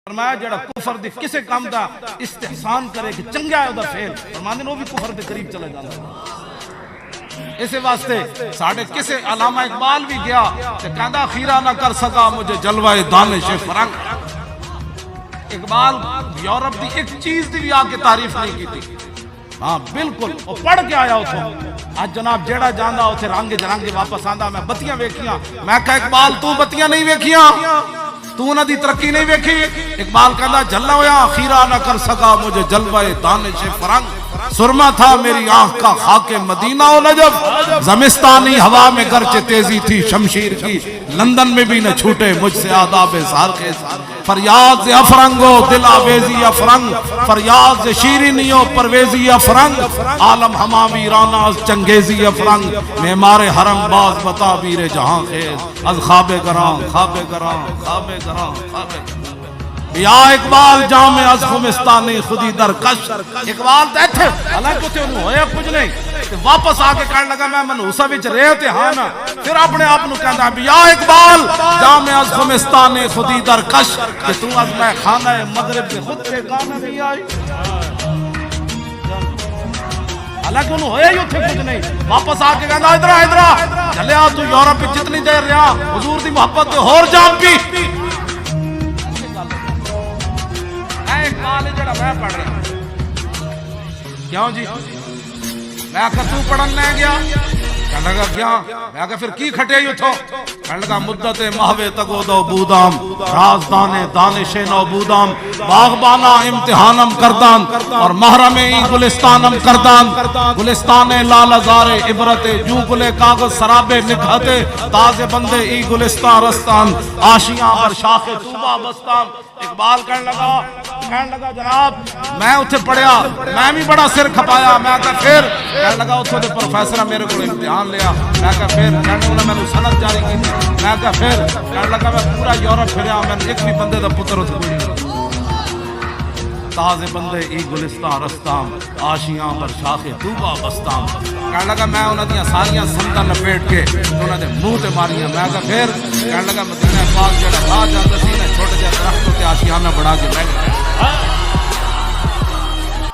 فرمایا جڑا کفر دے کسے کام دا استحسان کرے کہ چنگا ہے او دا فعل فرماندے وہ بھی کفر دے قریب چلا جاندا اسی واسطے ساڈے کسے علامہ اقبال بھی گیا تے کہندا خیرہ نہ کر سکا مجھے جلوہ دانش فرنگ۔ اقبال یورپ دی ایک چیز دی بھی آ کے تعریف نہیں کی تھی، ہاں بالکل وہ پڑھ کے آیا اتھوں۔ آج جناب جیڑا جاندہ اتھے رنگ جرنگ واپس آندا میں بتیاں ویکھیاں، میں کہا اقبال تو بتیاں نہیں ویکھیاں، تو نہ دی ترقی نہیں ویکھی؟ اقبال کہندا جھلا ہویا خیرہ نہ کر سکا مجھے جلوہ دانش فرنگ، سرما تھا میری آنکھ کا خاک مدینہ و نجف، زمستانی ہوا میں گرچہ تیزی تھی شمشیر کی، لندن میں بھی نہ چھوٹے مجھ سے آداب سارخیز، فریاد افرنگو دل آویزی افرنگ، فریاد شیرینیو پرویزی افرنگ، عالم ہما ویرانہ چنگیزی افرنگ، معمار حرم باز بتا بیر جہاں خیز، از خواب گراں خواب گراں خواب گراں خواب گراں یا اقبال جام از خمستانی خودی در کش۔ اقبال تیتھے حالانکہ تے انہوں ہویا کچھ نہیں، واپس آکے کہنے لگا میں منحوسہ وچ رہتے ہاں نا، پھر اپنے آپ نو کہندا یا اقبال جام از خمستانی خودی در کش، کہ تو از میں خانہ مغرب کے خود پہ گانا نہیں آئی۔ حالانکہ انہوں ہویا ہی اتھے کچھ نہیں، واپس آکے کہندا ادھرا چلیا تو یورپ پہ جتنی دیر رہا حضور دی محبت تے ہور جام پی۔ اقبال جڑا میں پڑھ رہا کیوں جی؟ میں کہا تو پڑھن لے گیا؟ کہنے لگا کیا؟ میں کہا پھر کی کھٹے ہی اتھو؟ کہنے لگا مدت مہوے تگو دو بودام، رازدان دانش نو بودام، باغبانہ امتحانم کردان اور محرم ای گلستانم کردان، گلستان لال ازار عبرت جو گلے کاغذ سرابے نکھتے، تازے بندے ای گلستان رستان، آشیاں پر شاخ طوبہ بستان۔ اقبال کہنے لگا جناب میں اتھے پڑھیا، میں بھی بڑا سر کھپایا، میں کہا پھر کہنے لگا اتھے دے پروفیسرہ میرے کو امتحان لیا، میں کہا پھر کہنے لگا میں نے سند جاری کی تھی، میں کہا پھر کہنے لگا میں پورا یورپ پھریا، میں نے ایک بھی بندے دا پتر اتھے کوئی نہیں، تازے بندے ای گلستان رستان، آشیاں پر شاخ طوبہ بستان۔ کہنے لگا میں انہوں نے ساریاں سندہ نپیٹ کے انہوں نے منہ تے ماریاں، میں کہا پھر کہنے لگا مدینہ پاک جڑا لا جاندہ سی نا چھوٹے جا درختوں تے آشیانہ بڑھا کے بیٹھ گئے۔